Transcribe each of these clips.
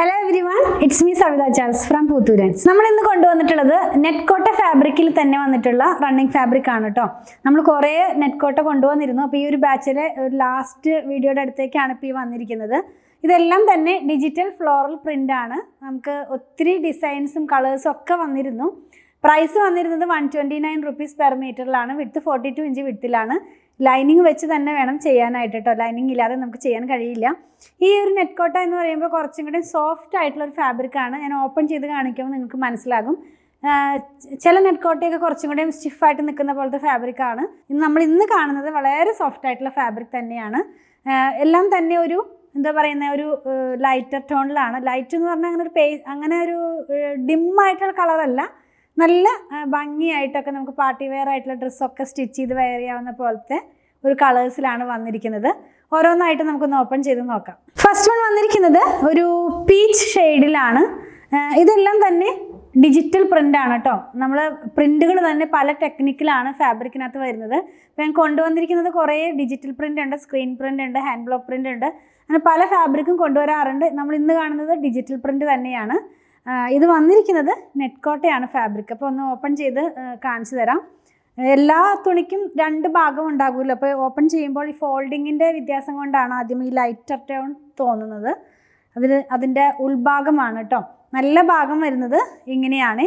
Hello everyone, it's me Savitha Charles from Puthurans. നമ്മൾ ഇന്ന് കൊണ്ടുവന്നിട്ടുള്ളത് നെറ്റ് കോട്ട ഫാബ്രിക്കിൽ തന്നെ വന്നിട്ടുള്ള റണ്ണിങ് ഫാബ്രിക് ആണ് കേട്ടോ. നമ്മൾ കുറേ നെറ്റ് കോട്ട കൊണ്ടുവന്നിരുന്നു. അപ്പോൾ ഈ ഒരു ബാച്ചിലെ ഒരു ലാസ്റ്റ് വീഡിയോയുടെ അടുത്തേക്കാണ് ഇപ്പോൾ ഈ വന്നിരിക്കുന്നത്. ഇതെല്ലാം തന്നെ ഡിജിറ്റൽ ഫ്ലോറൽ പ്രിന്റ് ആണ്. നമുക്ക് ഒത്തിരി ഡിസൈൻസും കളേഴ്സും ഒക്കെ വന്നിരുന്നു. പ്രൈസ് വന്നിരുന്നത് 129 റുപ്പീസ് പെർ മീറ്ററിലാണ്. വിഡ്ത്ത് 42 ഇഞ്ച് വിഡ്ത്തിലാണ്. ലൈനിങ് വെച്ച് തന്നെ വേണം ചെയ്യാനായിട്ട് കേട്ടോ. ലൈനിങ് ഇല്ലാതെ നമുക്ക് ചെയ്യാൻ കഴിയില്ല. ഈ ഒരു നെറ്റ് കോട്ട എന്ന് പറയുമ്പോൾ കുറച്ചും കൂടി സോഫ്റ്റ് ആയിട്ടുള്ള ഒരു ഫാബ്രിക്കാണ്. ഞാൻ ഓപ്പൺ ചെയ്ത് കാണിക്കുമ്പോൾ നിങ്ങൾക്ക് മനസ്സിലാകും. ചില നെറ്റ് കോട്ടയൊക്കെ കുറച്ചും കൂടി സ്റ്റിഫായിട്ട് നിൽക്കുന്ന പോലത്തെ ഫാബ്രിക്കാണ്. നമ്മൾ ഇന്ന് കാണുന്നത് വളരെ സോഫ്റ്റ് ആയിട്ടുള്ള ഫാബ്രിക് തന്നെയാണ്. എല്ലാം തന്നെ ഒരു എന്താ പറയുന്ന ഒരു ലൈറ്റർ ടോണിലാണ്. ലൈറ്റ് എന്ന് പറഞ്ഞാൽ അങ്ങനെ ഒരു ഡിമ്മായിട്ടുള്ള കളറല്ല, നല്ല ഭംഗിയായിട്ടൊക്കെ നമുക്ക് പാർട്ടി വെയർ ആയിട്ടുള്ള ഡ്രസ്സൊക്കെ സ്റ്റിച്ച് ചെയ്ത് വെയർ ചെയ്യാവുന്ന പോലത്തെ ഒരു കളേഴ്സിലാണ് വന്നിരിക്കുന്നത്. ഓരോന്നായിട്ട് നമുക്കൊന്ന് ഓപ്പൺ ചെയ്ത് നോക്കാം. ഫസ്റ്റ് വൺ വന്നിരിക്കുന്നത് ഒരു പീച്ച് ഷെയ്ഡിലാണ്. ഇതെല്ലാം തന്നെ ഡിജിറ്റൽ പ്രിൻ്റ് ആണ് കേട്ടോ. നമ്മൾ പ്രിൻ്റുകൾ തന്നെ പല ടെക്നിക്കിലാണ് ഫാബ്രിക്കിനകത്ത് വരുന്നത്. അപ്പോൾ ഞാൻ കൊണ്ടുവന്നിരിക്കുന്നത് കുറേ ഡിജിറ്റൽ പ്രിൻ്റ് ഉണ്ട്, സ്ക്രീൻ പ്രിൻ്റ് ഉണ്ട്, ഹാൻഡ് ബ്ലോക്ക് പ്രിൻ്റ് ഉണ്ട്. അങ്ങനെ പല ഫാബ്രിക്കും കൊണ്ടുവരാറുണ്ട്. നമ്മൾ ഇന്ന് കാണുന്നത് ഡിജിറ്റൽ പ്രിൻ്റ് തന്നെയാണ്. ഇത് വന്നിരിക്കുന്നത് നെറ്റ് കോട്ടയാണ് ഫാബ്രിക്. അപ്പോൾ ഒന്ന് ഓപ്പൺ ചെയ്ത് കാണിച്ചു തരാം. എല്ലാ തുണിക്കും രണ്ട് ഭാഗം ഉണ്ടാകുമല്ലോ. അപ്പോൾ ഓപ്പൺ ചെയ്യുമ്പോൾ ഈ ഫോൾഡിങ്ങിൻ്റെ വ്യത്യാസം കൊണ്ടാണ് ആദ്യം ഈ ലൈറ്റർ ടോൺ തോന്നുന്നത്. അതിൻ്റെ ഉൾഭാഗമാണ് കേട്ടോ. നല്ല ഭാഗം വരുന്നത് ഇങ്ങനെയാണ്.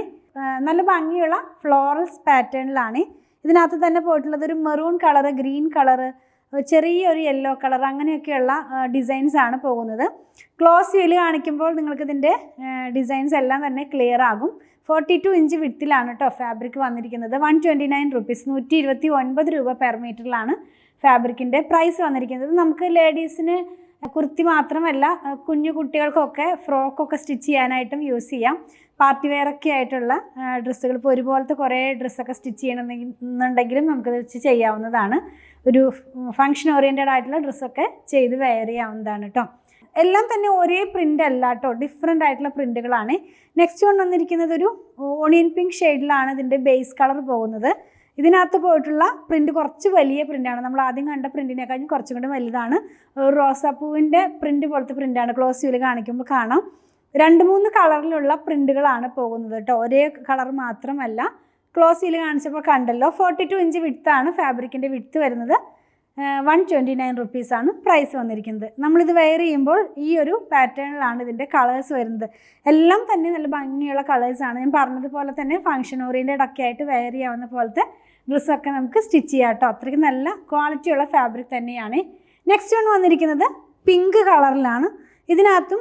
നല്ല ഭംഗിയുള്ള ഫ്ലോറൽസ് പാറ്റേണിലാണ്. ഇതിനകത്ത് തന്നെ പോയിട്ടുള്ളത് ഒരു മെറൂൺ കളറ്, ഗ്രീൻ കളറ്, ചെറിയൊരു യെല്ലോ കളർ, അങ്ങനെയൊക്കെയുള്ള ഡിസൈൻസ് ആണ് പോകുന്നത്. ക്ലോസ് വ്യൂവിൽ കാണിക്കുമ്പോൾ നിങ്ങൾക്കിതിൻ്റെ ഡിസൈൻസ് എല്ലാം തന്നെ ക്ലിയർ ആകും. 42 ഇഞ്ച് വിഡ്ത്തിലാണ് കേട്ടോ ഫാബ്രിക് വന്നിരിക്കുന്നത്. 129 റുപ്പീസ്, 129 രൂപ പെർ മീറ്ററിലാണ് ഫാബ്രിക്കിൻ്റെ പ്രൈസ് വന്നിരിക്കുന്നത്. നമുക്ക് ലേഡീസിന് കുർത്തി മാത്രമല്ല, കുഞ്ഞു കുട്ടികൾക്കൊക്കെ ഫ്രോക്കൊക്കെ സ്റ്റിച്ച് ചെയ്യാനായിട്ടും യൂസ് ചെയ്യാം. പാർട്ടി വെയറൊക്കെ ആയിട്ടുള്ള ഡ്രസ്സുകൾ, ഇപ്പോൾ ഒരുപോലത്തെ കുറേ ഡ്രസ്സൊക്കെ സ്റ്റിച്ച് ചെയ്യണമെന്നുണ്ടെങ്കിലും നമുക്കത് വെച്ച് ചെയ്യാവുന്നതാണ്. ഒരു ഫങ്ഷൻ ഓറിയൻറ്റഡ് ആയിട്ടുള്ള ഡ്രസ്സൊക്കെ ചെയ്ത് വെയർ ചെയ്യാവുന്നതാണ് കേട്ടോ. എല്ലാം തന്നെ ഒരേ പ്രിൻ്റ് അല്ല കേട്ടോ, ഡിഫറെൻ്റ് ആയിട്ടുള്ള പ്രിൻ്റുകളാണ്. നെക്സ്റ്റ് വൺ വന്നിരിക്കുന്നത് ഒരു ഓണിയൻ പിങ്ക് ഷെയ്ഡിലാണ് ഇതിൻ്റെ ബേസ് കളർ പോകുന്നത്. ഇതിനകത്ത് പോയിട്ടുള്ള പ്രിൻ്റ് കുറച്ച് വലിയ പ്രിൻ്റാണ്. നമ്മൾ ആദ്യം കണ്ട പ്രിൻറ്റിനെക്കാളും കുറച്ചും കൂടി വലുതാണ്. റോസാപ്പൂവിൻ്റെ പ്രിൻ്റ് പോലത്തെ പ്രിൻ്റാണ്. ക്ലോസ് വ്യൂവിൽ കാണിക്കുമ്പോൾ കാണാം. 2-3 കളറിലുള്ള പ്രിൻ്റുകളാണ് പോകുന്നത് കേട്ടോ, ഒരേ കളർ മാത്രമല്ല. ക്ലോസ് വ്യൂവിൽ കാണിച്ചപ്പോൾ കണ്ടല്ലോ. 42 ഇഞ്ച് വിഡ്ത്താണ് ഫാബ്രിക്കിൻ്റെ വിഡ്ത്ത് വരുന്നത്. 129 റുപ്പീസാണ് പ്രൈസ് വന്നിരിക്കുന്നത്. നമ്മളിത് വെയർ ചെയ്യുമ്പോൾ ഈ ഒരു പാറ്റേണിലാണ് ഇതിൻ്റെ കളേഴ്സ് വരുന്നത്. എല്ലാം തന്നെ നല്ല ഭംഗിയുള്ള കളേഴ്സാണ്. ഞാൻ പറഞ്ഞതുപോലെ തന്നെ ഫങ്ഷൻ ഓറിയൻറ്റഡ് ഒക്കെ ആയിട്ട് വെയർ ചെയ്യാവുന്ന പോലത്തെ ഡ്രസ്സൊക്കെ നമുക്ക് സ്റ്റിച്ച് ചെയ്യാം കേട്ടോ. അത്രയ്ക്ക് നല്ല ക്വാളിറ്റിയുള്ള ഫാബ്രിക് തന്നെയാണ്. നെക്സ്റ്റ് വൺ വന്നിരിക്കുന്നത് പിങ്ക് കളറിലാണ്. ഇതിനകത്തും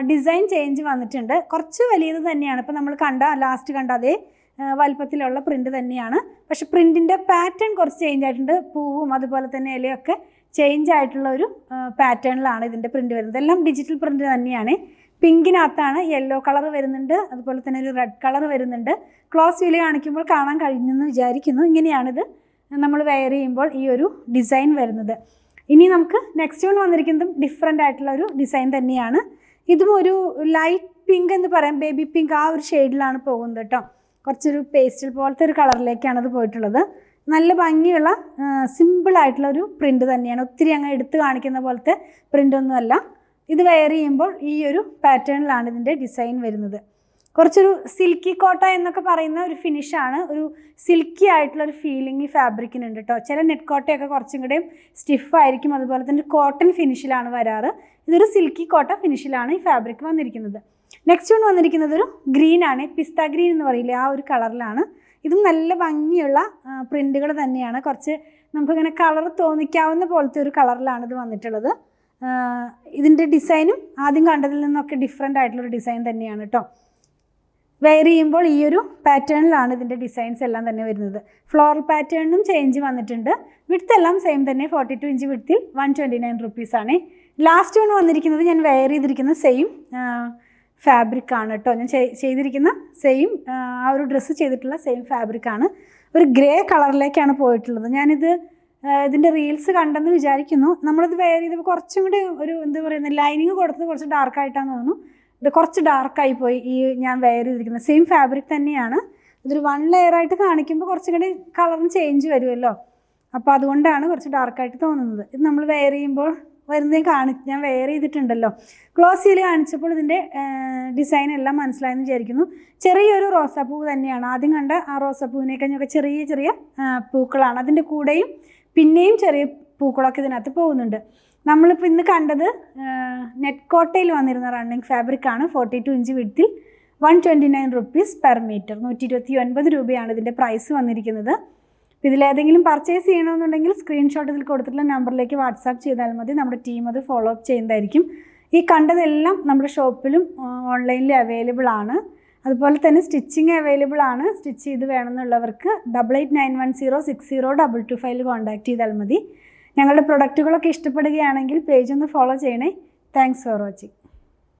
ഡിസൈൻ ചേഞ്ച് വന്നിട്ടുണ്ട്. കുറച്ച് വലിയത് തന്നെയാണ്. ഇപ്പോൾ നമ്മൾ ലാസ്റ്റ് കണ്ട അതേ വലിപ്പത്തിലുള്ള പ്രിൻ്റ് തന്നെയാണ്. പക്ഷെ പ്രിൻറ്റിൻ്റെ പാറ്റേൺ കുറച്ച് ചേഞ്ച് ആയിട്ടുണ്ട്. പൂവും അതുപോലെ തന്നെ ഇലയൊക്കെ ചേഞ്ച് ആയിട്ടുള്ള ഒരു പാറ്റേണിലാണ് ഇതിൻ്റെ പ്രിൻ്റ് വരുന്നത്. എല്ലാം ഡിജിറ്റൽ പ്രിൻ്റ് തന്നെയാണ്. പിങ്കിനകത്താണ് യെല്ലോ കളർ വരുന്നുണ്ട്, അതുപോലെ തന്നെ ഒരു റെഡ് കളർ വരുന്നുണ്ട്. ക്ലോസ് വ്യൂവിൽ കാണിക്കുമ്പോൾ കാണാൻ കഴിഞ്ഞെന്ന് വിചാരിക്കുന്നു. ഇങ്ങനെയാണിത് നമ്മൾ വെയർ ചെയ്യുമ്പോൾ ഈ ഒരു ഡിസൈൻ വരുന്നത്. ഇനി നമുക്ക് നെക്സ്റ്റ് വൺ വന്നിരിക്കുന്നതും ഡിഫറെൻ്റ് ആയിട്ടുള്ള ഒരു ഡിസൈൻ തന്നെയാണ്. ഇതും ഒരു ലൈറ്റ് പിങ്ക് എന്ന് പറയാം, ബേബി പിങ്ക്, ആ ഒരു ഷെയ്ഡിലാണ് പോകുന്നത് കേട്ടോ. കുറച്ചൊരു പേസ്റ്റൽ പോലത്തെ ഒരു കളറിലേക്കാണ് അത് പോയിട്ടുള്ളത്. നല്ല ഭംഗിയുള്ള സിമ്പിളായിട്ടുള്ള ഒരു പ്രിൻ്റ് തന്നെയാണ്. ഒത്തിരി അങ്ങ് എടുത്ത് കാണിക്കുന്ന പോലത്തെ പ്രിൻ്റൊന്നുമല്ല. ഇത് വെയർ ചെയ്യുമ്പോൾ ഈ ഒരു പാറ്റേണിലാണ് ഇതിൻ്റെ ഡിസൈൻ വരുന്നത്. കുറച്ചൊരു സിൽക്കി കോട്ട എന്നൊക്കെ പറയുന്ന ഒരു ഫിനിഷാണ്. ഒരു സിൽക്കി ആയിട്ടുള്ള ഒരു ഫീലിംഗ് ഈ ഫാബ്രിക്കിനുണ്ട് കേട്ടോ. ചില നെറ്റ് കോട്ടയൊക്കെ കുറച്ചും കൂടെയും സ്റ്റിഫായിരിക്കും, അതുപോലെ തന്നെ കോട്ടൺ ഫിനിഷിലാണ് വരാറ്. ഇതൊരു സിൽക്കി കോട്ട ഫിനിഷിലാണ് ഈ ഫാബ്രിക് വന്നിരിക്കുന്നത്. നെക്സ്റ്റ് വൺ വന്നിരിക്കുന്നത് ഒരു ഗ്രീൻ ആണ്, പിസ്ത ഗ്രീൻ എന്ന് പറയില്ലേ, ആ ഒരു കളറിലാണ്. ഇതും നല്ല ഭംഗിയുള്ള പ്രിൻ്റുകൾ തന്നെയാണ്. കുറച്ച് നമുക്കിങ്ങനെ കളർ തോന്നിക്കാവുന്ന പോലത്തെ ഒരു കളറിലാണ് ഇത് വന്നിട്ടുള്ളത്. ഇതിൻ്റെ ഡിസൈനും ആദ്യം കണ്ടതിൽ നിന്നൊക്കെ ഡിഫറെൻ്റ് ആയിട്ടുള്ളൊരു ഡിസൈൻ തന്നെയാണ് കേട്ടോ. വെയർ ചെയ്യുമ്പോൾ ഈ ഒരു പാറ്റേണിലാണ് ഇതിൻ്റെ ഡിസൈൻസ് എല്ലാം തന്നെ വരുന്നത്. ഫ്ലോറൽ പാറ്റേണിനും ചേഞ്ച് വന്നിട്ടുണ്ട്. വിഡ്ത്ത് എല്ലാം സെയിം തന്നെ, 42 ഇഞ്ച് വിഡ്ത്തിൽ 129 റുപ്പീസാണ്. ലാസ്റ്റ് വൺ വന്നിരിക്കുന്നത് ഞാൻ വെയർ ചെയ്തിരിക്കുന്ന സെയിം ഫാബ്രിക്കാണ് കേട്ടോ. ഞാൻ ചെയ്തിരിക്കുന്ന സെയിം ആ ഒരു ഡ്രസ്സ് ചെയ്തിട്ടുള്ള സെയിം ഫാബ്രിക്കാണ്. ഒരു ഗ്രേ കളറിലേക്കാണ് പോയിട്ടുള്ളത്. ഇതിൻ്റെ റീൽസ് കണ്ടെന്ന് വിചാരിക്കുന്നു. നമ്മളിത് വെയർ ചെയ്തപ്പോൾ കുറച്ചും കൂടി ഒരു എന്താ പറയുന്നത്, ലൈനിങ് കൊടുത്തത് കുറച്ച് ഡാർക്കായിട്ടാണെന്ന് തോന്നുന്നു. ഇത് കുറച്ച് ഡാർക്കായി പോയി. ഈ ഞാൻ വെയർ ചെയ്തിരിക്കുന്നത് സെയിം ഫാബ്രിക് തന്നെയാണ്. ഇതൊരു 1 ലെയറായിട്ട് കാണിക്കുമ്പോൾ കുറച്ചും കൂടി കളറിന് ചേഞ്ച് വരുമല്ലോ. അപ്പോൾ അതുകൊണ്ടാണ് കുറച്ച് ഡാർക്കായിട്ട് തോന്നുന്നത്. ഇത് നമ്മൾ വെയർ ചെയ്യുമ്പോൾ വരുന്നത് ഞാൻ വെയർ ചെയ്തിട്ടുണ്ടല്ലോ. ഗ്ലോസിയിൽ കാണിച്ചപ്പോൾ ഇതിൻ്റെ ഡിസൈൻ എല്ലാം മനസ്സിലായെന്ന് വിചാരിക്കുന്നു. ചെറിയൊരു റോസാപ്പൂ തന്നെയാണ്. ആദ്യം കണ്ട ആ റോസാപ്പൂവിനെ കഴിഞ്ഞൊക്കെ ചെറിയ ചെറിയ പൂക്കളാണ്. അതിൻ്റെ കൂടെയും പിന്നെയും ചെറിയ പൂക്കളൊക്കെ ഇതിനകത്ത് പോകുന്നുണ്ട്. നമ്മളിപ്പോൾ ഇന്ന് കണ്ടത് നെറ്റ് കോട്ടയിൽ വന്നിരുന്ന റണ്ണിങ് ഫാബ്രിക്കാണ്. 42 ഇഞ്ച് വിഡ്ത്തിൽ 129 rupees പെർ മീറ്റർ, 129 രൂപയാണ് ഇതിൻ്റെ പ്രൈസ് വന്നിരിക്കുന്നത്. ഇതിലേതെങ്കിലും പർച്ചേസ് ചെയ്യണമെന്നുണ്ടെങ്കിൽ സ്ക്രീൻഷോട്ട് ഇതിൽ കൊടുത്തിട്ടുള്ള നമ്പറിലേക്ക് വാട്സാപ്പ് ചെയ്താൽ മതി. നമ്മുടെ ടീം അത് ഫോളോ അപ്പ് ചെയ്യുന്നതായിരിക്കും. ഈ കണ്ടതെല്ലാം നമ്മുടെ ഷോപ്പിലും ഓൺലൈനിൽ അവൈലബിൾ ആണ്. അതുപോലെ തന്നെ സ്റ്റിച്ചിങ് അവൈലബിൾ ആണ്. സ്റ്റിച്ച് ചെയ്ത് വേണമെന്നുള്ളവർക്ക് 8891060225 കോൺടാക്ട് ചെയ്താൽ മതി. ഞങ്ങളുടെ പ്രൊഡക്റ്റുകളൊക്കെ ഇഷ്ടപ്പെടുകയാണെങ്കിൽ പേജ് ഒന്ന് ഫോളോ ചെയ്യണേ. Thanks for watching.